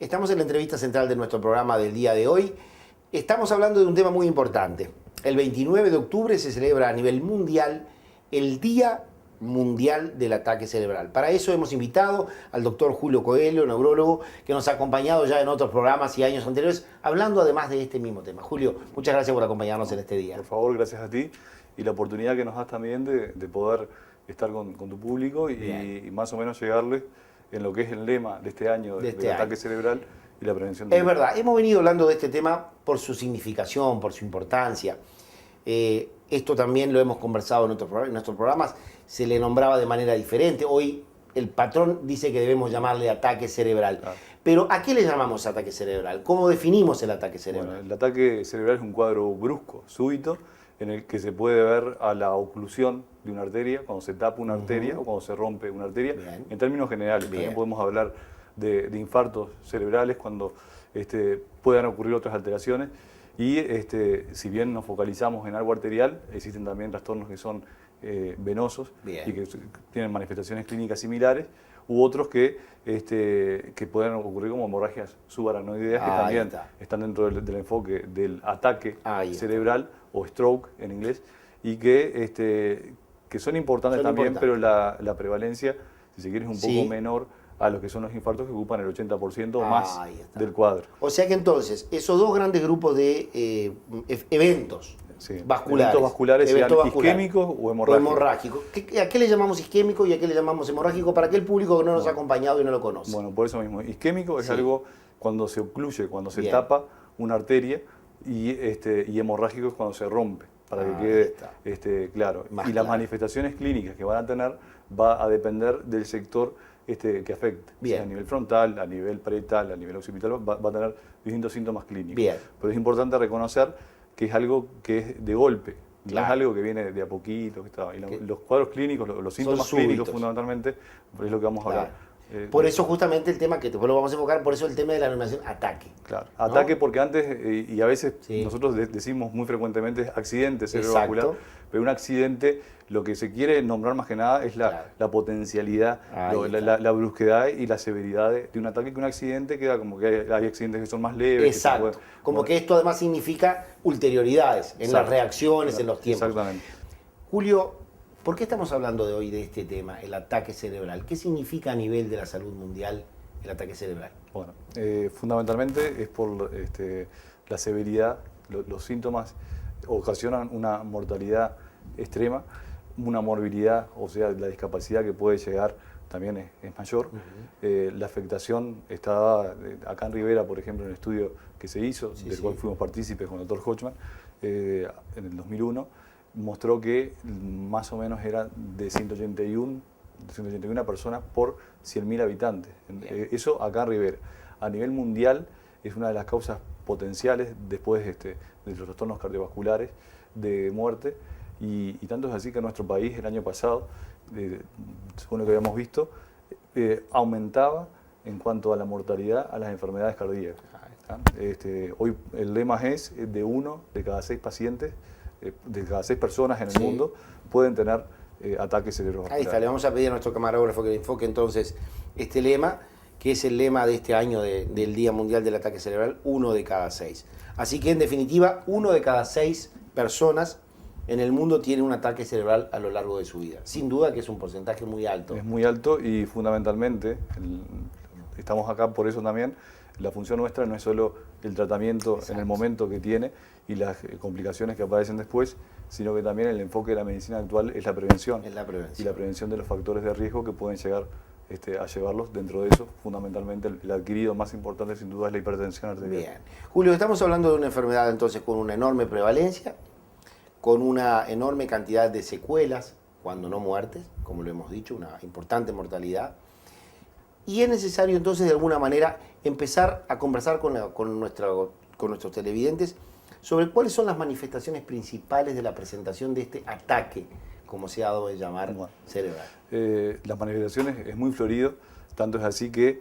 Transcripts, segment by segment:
Estamos en la entrevista central de nuestro programa del día de hoy. Estamos hablando de un tema muy importante. El 29 de octubre se celebra a nivel mundial el Día Mundial del Ataque Cerebral. Para eso hemos invitado al doctor Julio Coelho, neurólogo, que nos ha acompañado ya en otros programas y años anteriores, hablando además de este mismo tema. Julio, muchas gracias por acompañarnos en este día. Por favor, gracias a ti y la oportunidad que nos das también de poder estar con tu público y más o menos llegarles en lo que es el lema de este año del ataque cerebral y la prevención. Es verdad, hemos venido hablando de este tema por su significación, por su importancia. Esto también lo hemos conversado en nuestros programas, se le nombraba de manera diferente. Hoy el patrón dice que debemos llamarle ataque cerebral. Claro. Pero ¿a qué le llamamos ataque cerebral? ¿Cómo definimos el ataque cerebral? Bueno, el ataque cerebral es un cuadro brusco, súbito, en el que se puede ver a la oclusión de una arteria, cuando se tapa una arteria o cuando se rompe una arteria. Bien. En términos generales, también podemos hablar de infartos cerebrales cuando puedan ocurrir otras alteraciones. Y si bien nos focalizamos en algo arterial, existen también trastornos que son venosos y que tienen manifestaciones clínicas similares, u otros que pueden ocurrir como hemorragias subaracnoideas, que también están dentro del enfoque del ataque cerebral o stroke en inglés, y que son importantes también, pero la prevalencia, si se quiere, es un poco menor a los que son los infartos, que ocupan el 80% o más del cuadro. O sea que entonces, esos dos grandes grupos de eventos vasculares, eventos vasculares, sean isquémicos o hemorrágicos. ¿A qué le llamamos isquémico y a qué le llamamos hemorrágico para aquel público que no nos ha acompañado y no lo conoce? Bueno, por eso mismo. Isquémico es algo cuando se ocluye, cuando se tapa una arteria, y hemorrágico es cuando se rompe, para que quede claro. Y las manifestaciones clínicas que van a tener va a depender del sector que afecte. O sea, a nivel frontal, a nivel parietal, a nivel occipital, va a tener distintos síntomas clínicos. Pero es importante reconocer que es algo que es de golpe, no es algo que viene de a poquito. Y los cuadros clínicos, los síntomas clínicos fundamentalmente, es lo que vamos a hablar. Por eso justamente el tema, que después lo vamos a enfocar, por eso el tema de la denominación ataque. Claro, ataque, ¿no? Porque antes, y a veces nosotros decimos muy frecuentemente accidente cerebrovascular, pero un accidente lo que se quiere nombrar más que nada es la potencialidad, la brusquedad y la severidad de un ataque, que un accidente queda como que hay accidentes que son más leves. Exacto, como que esto además significa ulterioridades en las reacciones, en los tiempos. Exactamente. Julio, ¿por qué estamos hablando de hoy de este tema, el ataque cerebral? ¿Qué significa a nivel de la salud mundial el ataque cerebral? Bueno, fundamentalmente es por la severidad, los síntomas ocasionan una mortalidad extrema, una morbilidad, o sea, la discapacidad que puede llegar también es mayor. La afectación está dada acá en Rivera, por ejemplo, en el estudio que se hizo, del cual fuimos partícipes con el Dr. Hodgman, en el 2001, mostró que más o menos era de 181 personas por 100.000 habitantes. Eso acá en Rivera. A nivel mundial es una de las causas potenciales después de los trastornos cardiovasculares de muerte, y tanto es así que en nuestro país el año pasado, según lo que habíamos visto, aumentaba en cuanto a la mortalidad a las enfermedades cardíacas. Hoy el lema es de 1 de cada 6 pacientes, de cada 6 personas en el mundo pueden tener ataques cerebrovasculares. Ahí está, le vamos a pedir a nuestro camarógrafo que le enfoque entonces este lema, que es el lema de este año del Día Mundial del Ataque Cerebral, 1 de cada 6. Así que en definitiva, 1 de cada 6 personas en el mundo tiene un ataque cerebral a lo largo de su vida. Sin duda que es un porcentaje muy alto. Es muy alto, y fundamentalmente, estamos acá por eso también. La función nuestra no es solo el tratamiento en el momento que tiene y las complicaciones que aparecen después, sino que también el enfoque de la medicina actual es la prevención. Es la prevención. Y la prevención de los factores de riesgo que pueden llegar a llevarlos. Dentro de eso, fundamentalmente, el adquirido más importante sin duda es la hipertensión arterial. Bien. Julio, estamos hablando de una enfermedad entonces con una enorme prevalencia, con una enorme cantidad de secuelas, cuando no muertes, como lo hemos dicho, una importante mortalidad. Y es necesario entonces de alguna manera empezar a conversar con nuestros televidentes sobre cuáles son las manifestaciones principales de la presentación de este ataque, como se ha dado de llamar, cerebral. Las manifestaciones es muy florido, tanto es así que,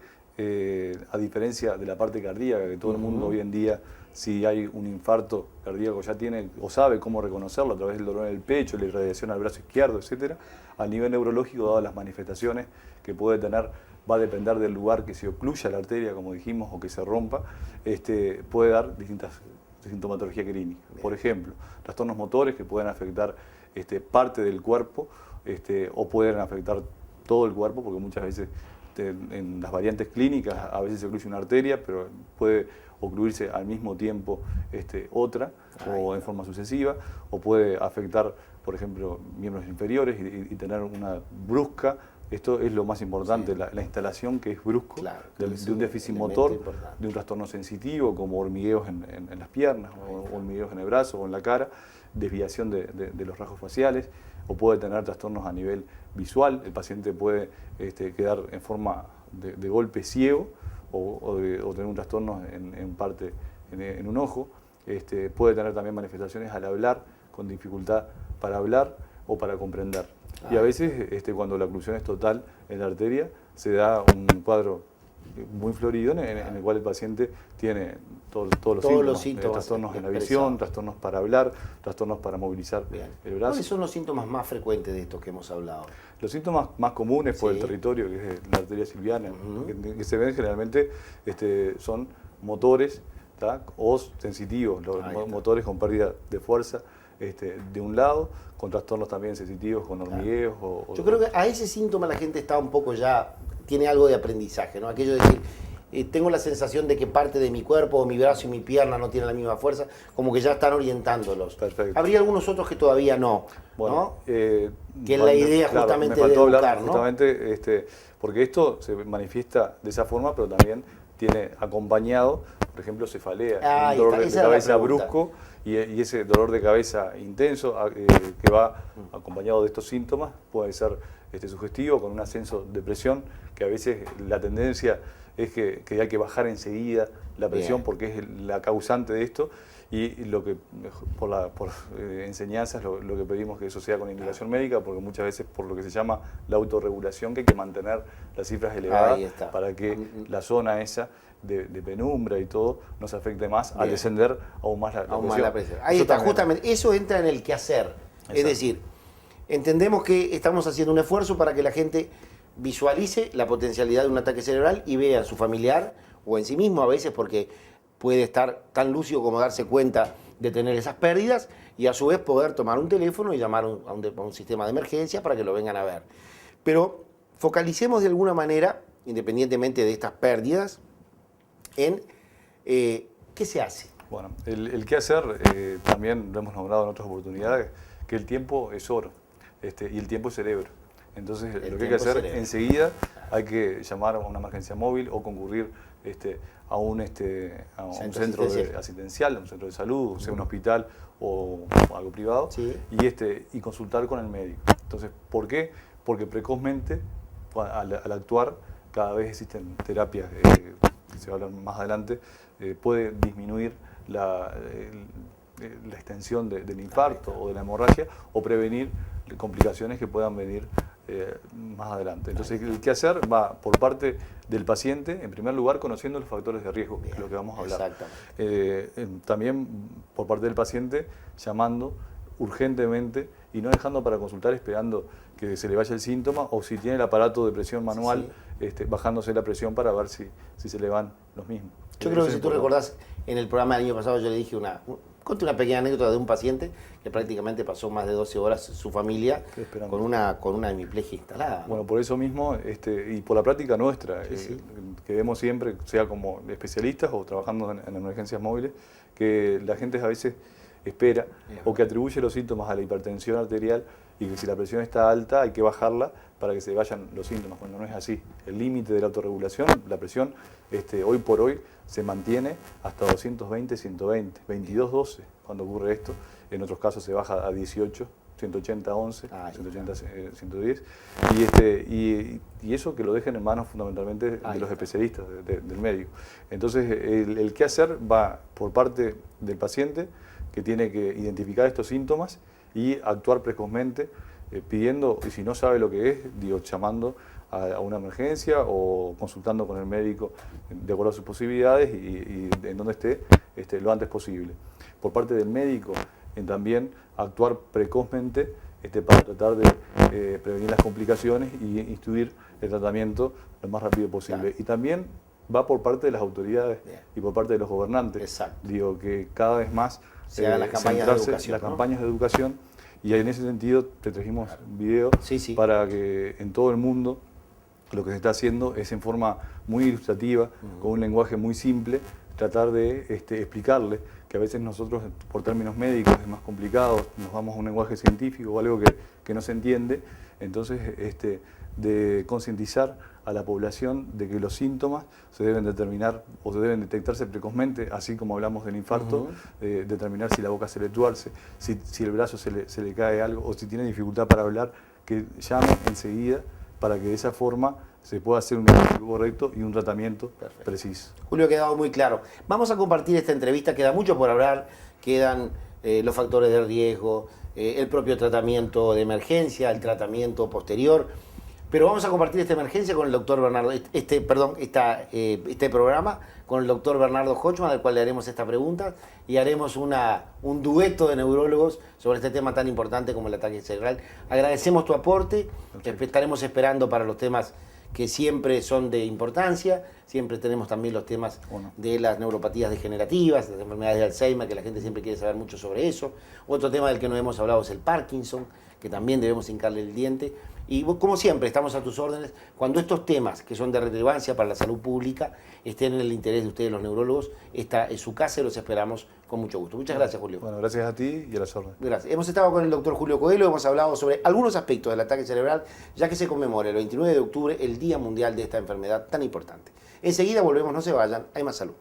a diferencia de la parte cardíaca, que todo el mundo hoy en día, si hay un infarto cardíaco, ya tiene o sabe cómo reconocerlo a través del dolor en el pecho, la irradiación al brazo izquierdo, etc. A nivel neurológico, dadas las manifestaciones que puede tener va a depender del lugar que se ocluya la arteria, como dijimos, o que se rompa, puede dar distintas sintomatología clínica. Por ejemplo, trastornos motores que pueden afectar parte del cuerpo o pueden afectar todo el cuerpo, porque muchas veces en las variantes clínicas a veces se ocluye una arteria, pero puede ocluirse al mismo tiempo otra o en forma sucesiva, o puede afectar, por ejemplo, miembros inferiores y tener una brusca. Esto es lo más importante, sí. la instalación que es brusco, Claro, de un déficit motor, importante. de un trastorno sensitivo como hormigueos en las piernas, o hormigueos en el brazo o en la cara, desviación de los rasgos faciales, o puede tener trastornos a nivel visual. El paciente puede quedar en forma de golpe ciego o tener un trastorno en parte en un ojo. Puede tener también manifestaciones al hablar, con dificultad para hablar o para comprender. Y a veces, cuando la oclusión es total en la arteria, se da un cuadro muy florido en el cual el paciente tiene todos los síntomas, trastornos en la visión, trastornos para hablar, trastornos para movilizar el brazo. ¿Cuáles son los síntomas más frecuentes de estos que hemos hablado? Los síntomas más comunes por el territorio, que es la arteria silviana, que se ven generalmente son motores, ¿tá? O sensitivos, los motores con pérdida de fuerza de un lado, con trastornos también sensitivos, con hormigueos. Yo creo que a ese síntoma la gente está un poco ya, tiene algo de aprendizaje, ¿no? Aquello de decir, tengo la sensación de que parte de mi cuerpo, o mi brazo y mi pierna no tienen la misma fuerza, como que ya están orientándolos. Perfecto. Habría algunos otros que todavía no, bueno, ¿no? Que es la idea justamente me faltó de educar, hablar, ¿no? Justamente, porque esto se manifiesta de esa forma, pero también tiene acompañado, por ejemplo, cefalea, un dolor de cabeza brusco y ese dolor de cabeza intenso que va acompañado de estos síntomas puede ser sugestivo, con un ascenso de presión, que a veces la tendencia es que hay que bajar enseguida la presión porque es la causante de esto, y lo que por enseñanzas lo que pedimos que eso sea con indicación médica, porque muchas veces por lo que se llama la autorregulación, que hay que mantener las cifras elevadas para que la zona esa de penumbra y todo nos afecte más al descender aún más la presión. Ahí está, justamente, eso entra en el quehacer. Es decir, entendemos que estamos haciendo un esfuerzo para que la gente visualice la potencialidad de un ataque cerebral y vea a su familiar o en sí mismo a veces, porque puede estar tan lúcido como darse cuenta de tener esas pérdidas y a su vez poder tomar un teléfono y llamar a un sistema de emergencia para que lo vengan a ver. Pero focalicemos de alguna manera, independientemente de estas pérdidas, en qué se hace. Bueno, el qué hacer también lo hemos nombrado en otras oportunidades, que el tiempo es oro y el tiempo es cerebro. Entonces, lo que hay que hacer enseguida, hay que llamar a una emergencia móvil o concurrir a un centro asistencial, a un centro de salud, sea un hospital o algo privado, y consultar con el médico. Entonces, ¿por qué? Porque precozmente, al actuar, cada vez existen terapias, que se va a hablar más adelante, puede disminuir la extensión del infarto o de la hemorragia, o prevenir complicaciones que puedan venir más adelante. Entonces, el qué hacer va por parte del paciente, en primer lugar, conociendo los factores de riesgo, que es lo que vamos a hablar. También por parte del paciente, llamando urgentemente y no dejando para consultar esperando que se le vaya el síntoma, o si tiene el aparato de presión manual, bajándose la presión para ver si se le van los mismos. Yo creo que si tú recordás, en el programa del año pasado yo le dije conté una pequeña anécdota de un paciente que prácticamente pasó más de 12 horas su familia con una hemiplegia instalada, ¿no? Bueno, por eso mismo, y por la práctica nuestra, que vemos siempre, sea como especialistas o trabajando en emergencias móviles, que la gente a veces espera o que atribuye los síntomas a la hipertensión arterial, y que si la presión está alta hay que bajarla para que se vayan los síntomas, cuando no es así. El límite de la autorregulación, la presión, hoy por hoy se mantiene hasta 220, 120, 22, 12 cuando ocurre esto. En otros casos se baja a 18, 180, 11, 180, 110. Y eso que lo dejen en manos fundamentalmente de los especialistas, del médico. Entonces, el qué hacer va por parte del paciente, que tiene que identificar estos síntomas y actuar precozmente, pidiendo, y si no sabe lo que es, llamando a una emergencia o consultando con el médico de acuerdo a sus posibilidades y en donde esté lo antes posible. Por parte del médico, también actuar precozmente para tratar de prevenir las complicaciones y instruir el tratamiento lo más rápido posible. Claro. Y también va por parte de las autoridades Bien. y por parte de los gobernantes. Exacto. Digo que cada vez más Se hagan las campañas de centrarse educación, las ¿no? campañas de educación, y en ese sentido te trajimos un video Sí, sí. para que en todo el mundo lo que se está haciendo es en forma muy ilustrativa, con un lenguaje muy simple, tratar de explicarle que a veces nosotros por términos médicos es más complicado, nos vamos a un lenguaje científico o algo que no se entiende, entonces de concientizar a la población de que los síntomas se deben determinar o se deben detectarse precozmente, así como hablamos del infarto, determinar si la boca se le tuerce, si el brazo se le cae algo o si tiene dificultad para hablar, que llame enseguida para que de esa forma se pueda hacer un diagnóstico correcto y un tratamiento preciso. Julio, ha quedado muy claro. Vamos a compartir esta entrevista, queda mucho por hablar, quedan los factores de riesgo, el propio tratamiento de emergencia, el tratamiento posterior, pero vamos a compartir esta emergencia con el doctor Bernardo, este programa con el doctor Bernardo Hochman, al cual le haremos esta pregunta y haremos un dueto de neurólogos sobre este tema tan importante como el ataque cerebral. Agradecemos tu aporte, estaremos esperando para los temas que siempre son de importancia, siempre tenemos también los temas de las neuropatías degenerativas, las enfermedades de Alzheimer, que la gente siempre quiere saber mucho sobre eso. Otro tema del que no hemos hablado es el Parkinson, que también debemos hincarle el diente. Y como siempre, estamos a tus órdenes cuando estos temas que son de relevancia para la salud pública estén en el interés de ustedes, los neurólogos. Esta es su casa y los esperamos con mucho gusto. Muchas gracias, Julio. Bueno, gracias a ti y a las órdenes. Gracias. Hemos estado con el doctor Julio Coelho, hemos hablado sobre algunos aspectos del ataque cerebral, ya que se conmemora el 29 de octubre el Día Mundial de esta enfermedad tan importante. Enseguida volvemos, no se vayan, hay más salud.